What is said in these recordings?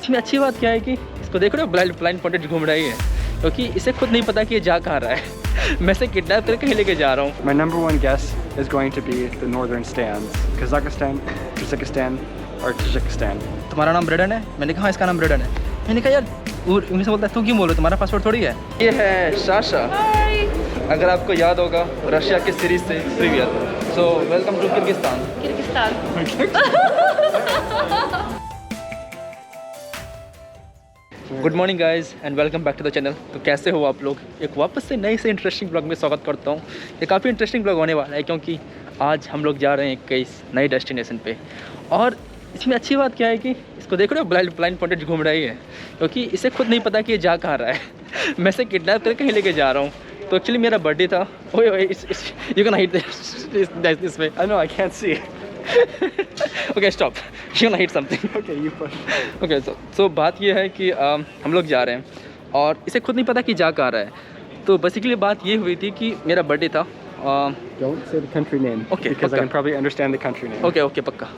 इसमें अच्छी बात क्या है कि इसको देख रहे हो, ब्लाइंड-फोल्डेड घूम रही है, क्योंकि इसे खुद नहीं पता कि ये जा कहाँ रहा है। मैं इसे किडनैप करके कहीं लेके जा रहा हूँ। My number one guess is going to be the northern stands, Kazakhstan, Kyrgyzstan or Tajikistan. तुम्हारा नाम ब्रेडन है? मैंने कहा हाँ इसका नाम ब्रेडन है। मैंने कहा यार इंग्लिश में बोलता है तू क्यों बोलो, तुम्हारा पासपोर्ट थोड़ी है। ये है साशा, अगर आपको याद होगा रशिया की सीरीज से previous. So welcome to Kyrgyzstan. Good morning guys and welcome back to the channel. तो कैसे हो आप लोग? एक वापस से नए से इंटरेस्टिंग ब्लॉग में स्वागत करता हूँ। ये काफ़ी इंटरेस्टिंग ब्लॉग होने वाला है क्योंकि आज हम लोग जा रहे हैं कई नई डेस्टिनेशन पे। और इसमें अच्छी बात क्या है कि इसको देख रहे हो, ब्लाइंड-फोल्डेड घूम रही है, क्योंकि इसे खुद नहीं पता कि ये जा कहाँ रहा है। मैं इसे किडनैप करके कहीं लेके जा रहा हूँ। तो एक्चुअली मेरा बर्थडे था। ओए ओए you can hit this way. I know, I can't see. Okay stop, you can hit something. Okay, you push. Okay so बात ये है कि हम लोग जा रहे हैं और इसे खुद नहीं पता कि जा कहाँ रहा है। तो बेसिकली बात ये हुई थी कि मेरा बर्थडे था। Don't say the country name. Okay, because I okay. can probably understand the country name. Okay पक्का।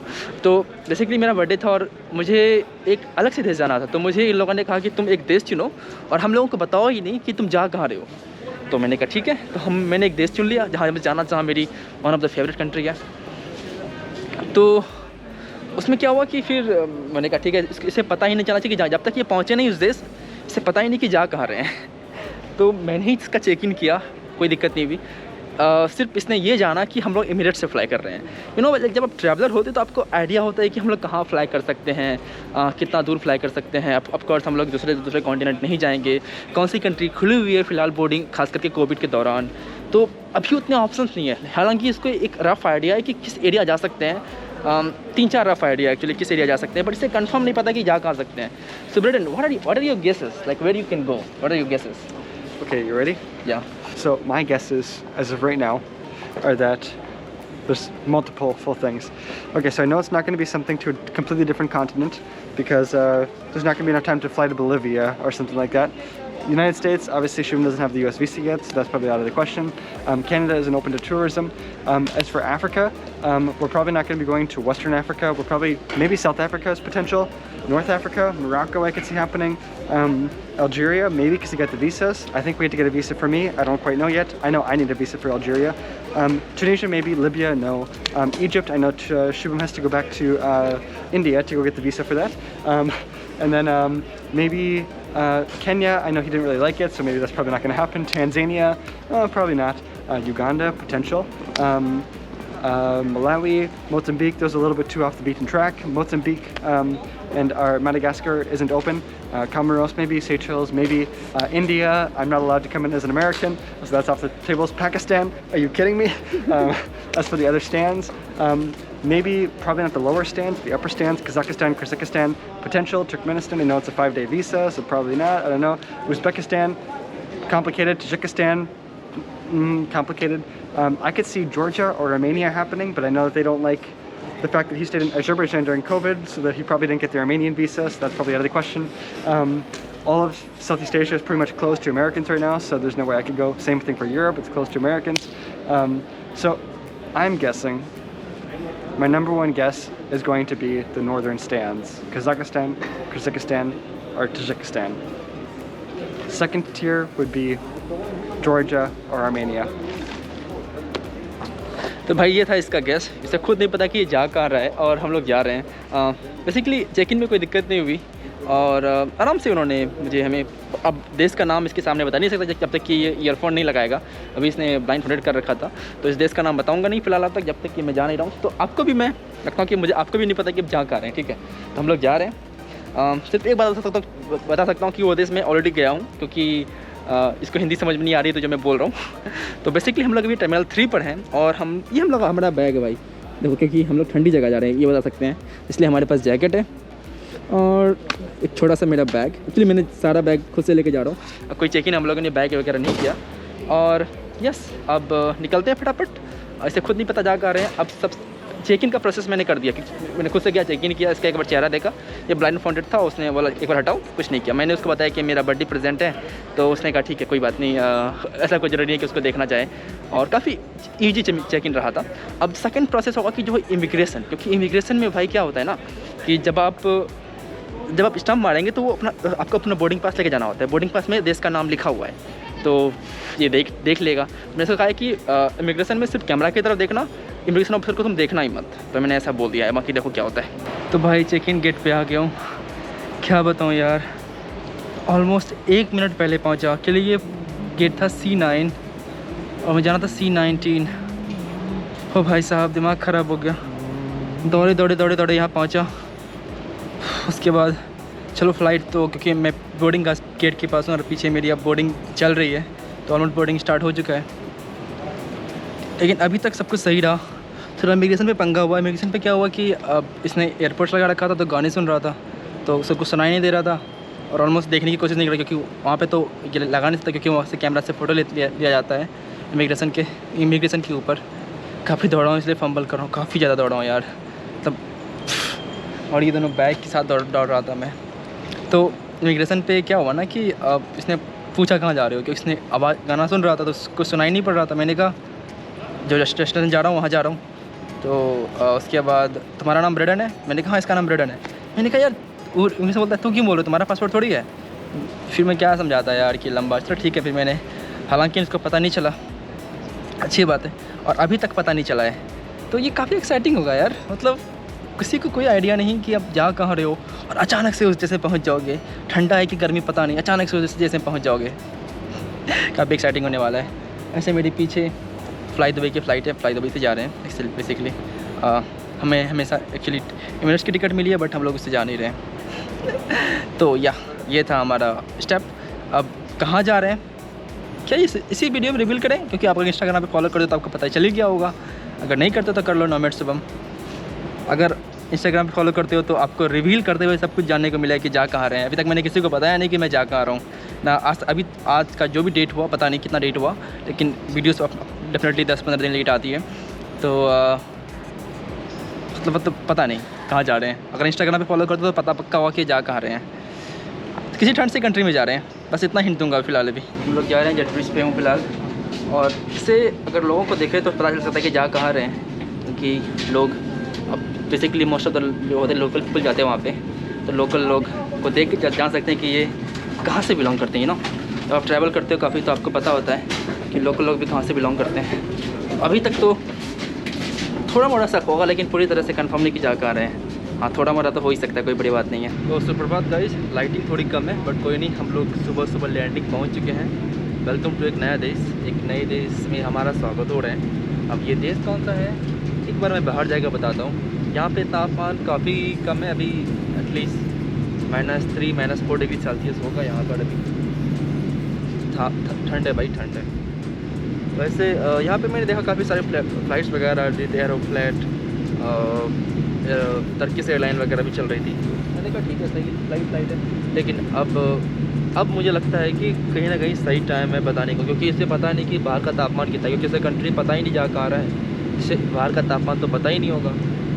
तो बेसिकली मेरा बर्थडे था और मुझे एक अलग से देश जाना था। तो मुझे इन लोगों ने कहा कि तुम एक देश चुनो और हम लोगों को बताओ ही नहीं कि तुम जा कहाँ रहे हो। तो मैंने कहा ठीक है। तो मैंने एक देश चुन लिया जहाँ मैं जाना चाहा, मेरी one of the favourite country है। तो उसमें क्या हुआ कि फिर मैंने कहा ठीक है, इसे पता ही नहीं चलना चाहिए कि जब तक ये पहुँचे नहीं उस देश, इसे पता ही नहीं कि जा कहाँ रहे हैं। तो मैंने ही इसका चेक इन किया, कोई दिक्कत नहीं हुई। सिर्फ इसने ये जाना कि हम लोग एमिरेट से फ़्लाई कर रहे हैं। यू नो जब आप ट्रैवलर होते तो आपको आइडिया होता है कि हम लोग कहाँ फ़्लाई कर सकते हैं, कितना दूर फ्लाई कर सकते हैं। ऑफकोर्स हम लोग दूसरे कॉन्टिनेंट नहीं जाएंगे, कौन सी कंट्री खुली हुई है फ़िलहाल बोर्डिंग, खास करके कोविड के दौरान। तो अभी उतने ऑप्शंस नहीं है। हालांकि इसको एक रफ़ आइडिया है कि किस एरिया जा सकते हैं। 3-4 रफ़ आइडिया एक्चुअली किस एरिया जा सकते हैं, बट इसे कंफर्म नहीं पता कि जा कहाँ सकते हैं। So Braden, what are your guesses, like where you can go, what are your guesses? Okay, you ready? या So my guesses, as of right now, are that there's multiple things. Okay, so I know it's not going to be something to a completely different continent because there's not going to be enough time to fly to Bolivia or something like that. United States, obviously Shubham doesn't have the US visa yet, so that's probably out of the question. Canada isn't open to tourism. As for Africa, we're probably not going to be going to Western Africa. We're probably, maybe South Africa is potential. North Africa, Morocco I could see happening. Algeria, maybe because you got the visas. I think we have to get a visa for me. I don't quite know yet. I know I need a visa for Algeria. Tunisia, maybe. Libya, no. Egypt, I know Shubham has to go back to India to go get the visa for that. And then maybe Kenya, I know he didn't really like it, so maybe that's probably not going to happen. Tanzania, probably not. Uganda, potential. Malawi, Mozambique, those are a little bit too off the beaten track. Mozambique and our Madagascar isn't open. Comoros, maybe. Seychelles, maybe. India, I'm not allowed to come in as an American, so that's off the tables. Pakistan, are you kidding me? As for the other stands, maybe, probably not the lower stands, the upper stands. Kazakhstan, Kyrgyzstan, potential. Turkmenistan, I know it's a 5-day visa, so probably not. I don't know. Uzbekistan, complicated. Tajikistan, complicated. I could see Georgia or Armenia happening, but I know that they don't like the fact that he stayed in Azerbaijan during COVID, so that he probably didn't get the Armenian visa, so that's probably out of the question. All of Southeast Asia is pretty much closed to Americans right now, so there's no way I could go. Same thing for Europe, it's closed to Americans. So I'm guessing, my number one guess is going to be the northern stands, Kazakhstan, Kyrgyzstan, or Tajikistan. Second tier would be Georgia or Armenia. तो भाई ये था इसका gas. इसे खुद नहीं पता कि ये जा कहाँ रहा है और हम लोग जा रहे हैं। बेसिकली चेक इन में कोई दिक्कत नहीं हुई और आराम से उन्होंने हमें अब देश का नाम इसके सामने बता नहीं सकता जब तक कि ये ईयरफोन नहीं लगाएगा। अभी इसने ब्लाइंड-फोल्डेड कर रखा था, तो इस देश का नाम बताऊंगा नहीं फिलहाल अब तक, जब तक कि मैं जा नहीं रहा हूँ। तो आपको भी मैं लगता हूँ कि मुझे आपको भी नहीं पता कि अब जा कहाँ रहे हैं, ठीक है। तो हम लोग जा रहे हैं। सिर्फ एक बात बता सकता हूँ कि वो देश मैं ऑलरेडी गया हूँ, क्योंकि इसको हिंदी समझ में नहीं आ रही है तो जो मैं बोल रहा हूँ। तो बेसिकली हम लोग अभी टर्मिनल 3 पर हैं और हमारा बैग है भाई, देखो, क्योंकि हम लोग ठंडी जगह जा रहे हैं ये बता सकते हैं, इसलिए हमारे पास जैकेट है और एक छोटा सा मेरा बैग। एक्चुअली मैंने सारा बैग खुद से लेके जा रहा हूँ। कोई चेक इन हम लोगों ने बैग वगैरह नहीं किया और यस अब निकलते हैं फटाफट। ऐसे खुद नहीं पता जा कर रहे हैं। अब सब चेक इन का प्रोसेस मैंने कर दिया, मैंने खुद से गया चेक इन किया, इसका एक बार चेहरा देखा, ये ब्लाइंड-फोल्डेड था, उसने बोला एक बार हटाओ, कुछ नहीं किया। मैंने उसको बताया कि मेरा बर्थडे प्रेजेंट है, तो उसने कहा ठीक है कोई बात नहीं, ऐसा कोई ज़रूरी नहीं है कि उसको देखना चाहे, और काफ़ी ईजी चेक इन रहा था। अब सेकंड प्रोसेस होगा कि जो इमिग्रेशन, क्योंकि इमिग्रेशन में भाई क्या होता है ना कि जब आप जब आप स्टम्प मारेंगे तो वो आपको अपना बोर्डिंग पास लेके जाना होता है। बोर्डिंग पास में देश का नाम लिखा हुआ है, तो ये देख लेगा। मैंने उसको कहा है कि इमिग्रेशन में सिर्फ कैमरा की तरफ देखना, इमिग्रेशन ऑफिसर को तुम देखना ही मत। तो मैंने ऐसा बोल दिया है, बाकी देखो क्या होता है। तो भाई चेक इन गेट पे आ गया हूँ, क्या बताऊँ यार, ऑलमोस्ट 1 मिनट पहले पहुँचा। के लिए ये गेट था C9 और मैं जाना था C19। हो भाई साहब दिमाग ख़राब हो गया, दौड़े यहाँ पहुँचा। उसके बाद चलो फ़्लाइट तो, क्योंकि मैं बोर्डिंग का गेट के पास हूँ और पीछे मेरी अब बोर्डिंग चल रही है, तो ऑलमोस्ट बोर्डिंग स्टार्ट हो चुका है। लेकिन अभी तक सब कुछ सही रहा। थोड़ा इमिग्रेशन पे पंगा हुआ। इमिग्रेशन पे क्या हुआ कि इसने एयरपोर्ट्स लगा रखा था, तो गाने सुन रहा था, तो उसे कुछ सुनाई नहीं दे रहा था और ऑलमोस्ट देखने की कोशिश नहीं कर रहा, क्योंकि वहाँ पे तो ये लगा नहीं सकता, क्योंकि वहाँ से कैमरा से फ़ोटो लिया जाता है इमिग्रेशन के ऊपर। काफ़ी दौड़ा हूँ, इसलिए फंबल कर रहा हूँ, काफ़ी ज़्यादा दौड़ा हूँ यार तब। और ये दोनों बैग के साथ दौड़ रहा था मैं। तो इमिग्रेशन पे क्या हुआ ना कि इसने पूछा कहाँ जा रहे हो, क्योंकि इसने आवाज़ गाना सुन रहा था तो उसको सुनाई नहीं पड़ रहा था। मैंने कहा जो स्टेशन जा रहा हूँ वहाँ जा रहा हूँ। तो उसके बाद तुम्हारा नाम ब्रेडन है? मैंने कहा हाँ इसका नाम ब्रेडन है। मैंने कहा यार उन्हीं से बोलता है तू क्यों बोलो, तुम्हारा पासपोर्ट थोड़ी है। फिर मैं क्या समझाता यार कि लंबा, चलो ठीक है। फिर मैंने, हालांकि इसको पता नहीं चला, अच्छी बात है, और अभी तक पता नहीं चला है। तो ये काफ़ी एक्साइटिंग होगा यार, मतलब किसी को कोई आइडिया नहीं कि आप जा कहाँ रहे हो और अचानक से उस जैसे पहुँच जाओगे। ठंडा है कि गर्मी पता नहीं, अचानक से उस जैसे पहुँच जाओगे। काफ़ी एक्साइटिंग होने वाला है। ऐसे मेरे पीछे फ्लाई दुबई की फ़्लाइट है, फ्लाई दुबई से जा रहे हैं बेसिकली। हमें हमेशा एक्चुअली इमिरेट्स की टिकट मिली है, बट हम लोग उससे जा नहीं रहे। तो ये था हमारा स्टेप। अब कहाँ जा रहे हैं क्या इसी वीडियो में रिवील करें, क्योंकि आप अगर इंस्टाग्राम पे फॉलो कर दो तो आपको पता ही चल ही गया होगा। अगर नहीं करते तो कर लो नोमैड शुभम। अगर इंस्टाग्राम पे फॉलो करते हो तो आपको रिवील करते हुए सब कुछ जानने को मिला है कि जा कहाँ रहे हैं। अभी तक मैंने किसी को बताया नहीं कि मैं जा कहाँ रहा हूँ ना। आज का जो भी डेट हुआ, पता नहीं कितना डेट हुआ, लेकिन वीडियोस डेफिनेटली 10-15 दिन लेट आती है। तो मतलब पता नहीं कहाँ जा रहे हैं। अगर इंस्टाग्राम पे फॉलो करते हो तो पता पक्का हुआ कि जा कहाँ रहे हैं। किसी ठंड से कंट्री में जा रहे हैं, बस इतना हिंट दूंगा फ़िलहाल। अभी हम लोग जा रहे हैं जेट ब्रिज पे हूँ फ़िलहाल, और इससे अगर लोगों को देखें तो पता चल सकता है कि जा कहाँ रहे हैं, क्योंकि लोग अब बेसिकली मोस्ट ऑफ द जो होते हैं लोकल पीपल जाते हैं वहाँ पे, तो लोकल लोग को देख के जान सकते हैं कि ये कहाँ से बिलोंग करते हैं। यू नो, तो आप ट्रैवल करते हो काफ़ी, तो आपको पता होता है कि लोकल लोग भी कहाँ से बिलोंग करते हैं। अभी तक तो थोड़ा मोड़ा शक होगा, लेकिन पूरी तरह से कंफर्म नहीं कि जा कहाँ रहे हैं। हाँ, थोड़ा मोड़ा तो हो ही सकता है, कोई बड़ी बात नहीं है। तो सुप्रभात गाइस, लाइटिंग थोड़ी कम है बट कोई नहीं, हम लोग सुबह लैंडिंग पहुँच चुके हैं। वेलकम टू एक नया देश, एक नए देश में हमारा स्वागत हो रहा है। अब ये देश कौन सा है एक बार मैं बाहर जाकर बताता हूँ। यहाँ पे तापमान काफ़ी कम है, अभी एटलीस्ट -3 -4 डिग्री सेल्सियस होगा यहाँ पर। अभी ठंड है भाई, ठंड है। वैसे यहाँ पे मैंने देखा काफ़ी सारे फ्लाइट्स वगैरह, एरोफ्लाइट, टर्किश एयरलाइन वगैरह भी चल रही थी। मैंने कहा ठीक है, सही फ्लाइट है। लेकिन अब मुझे लगता है कि कहीं ना कहीं सही टाइम है बताने को, क्योंकि इसे पता नहीं कि बाहर का तापमान कितना है, क्योंकि इसे कंट्री पता ही नहीं जा कहाँ रहा है, इसे बाहर का तापमान तो पता ही नहीं होगा।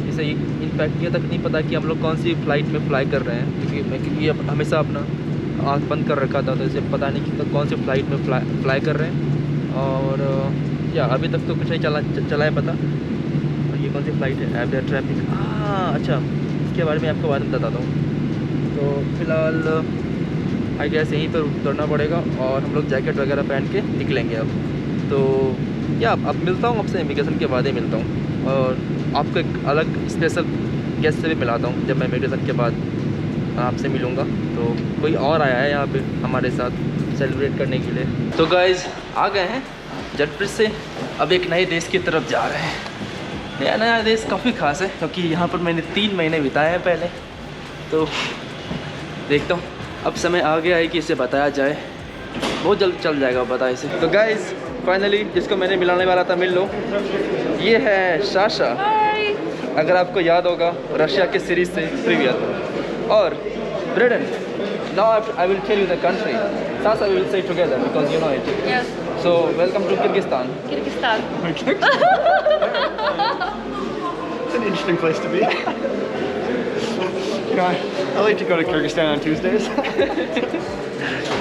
इसे इनफैक्ट ये तक नहीं पता कि हम लोग कौन सी फ़्लाइट में फ़्लाई कर रहे हैं, क्योंकि अब हमेशा अपना आँख बंद कर रखा था, तो इसे पता नहीं कि कौन सी फ़्लाइट में फ़्लाई कर रहे हैं। और या अभी तक तो कुछ नहीं चला है पता। और ये कौन सी फ़्लाइट है, एयर ट्रैफिक, हाँ अच्छा, इसके बारे में आपको बाद में बताता हूँ। तो फ़िलहाल आई गेस यहीं पर उतरना पड़ेगा और हम लोग जैकेट वगैरह पहन के निकलेंगे अब। तो या अब मिलता हूँ आपसे, इमिग्रेशन के बाद ही मिलता हूँ, और आपको एक अलग स्पेशल गेस्ट से भी मिलाता हूँ जब मैं इमिग्रेशन के बाद आपसे मिलूँगा। तो कोई और आया है यहाँ पे हमारे साथ सेलिब्रेट करने के लिए। तो गाइज़ आ गए हैं जेट ब्रिज से, अब एक नए देश की तरफ जा रहे हैं। नया देश काफ़ी ख़ास है, क्योंकि यहाँ पर मैंने 3 महीने बिताए हैं पहले। तो देखता हूँ, अब समय आ गया है कि इसे बताया जाए, बहुत जल्द चल जाएगा पता इसे। तो गाइज़ फाइनली जिसको मैंने मिलाने वाला था मिल लो, ये है साशा। अगर आपको याद होगा रशिया के सीरीज से प्रीवियस। और Braden, now I will tell you the country. Sasha we will say together because you know it. Yes. So welcome to Kyrgyzstan. Kyrgyzstan. It's an interesting place to be. You know, I like to go to Kyrgyzstan on Tuesdays.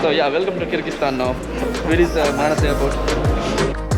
So yeah, welcome to Kyrgyzstan now. Where is Manas airport?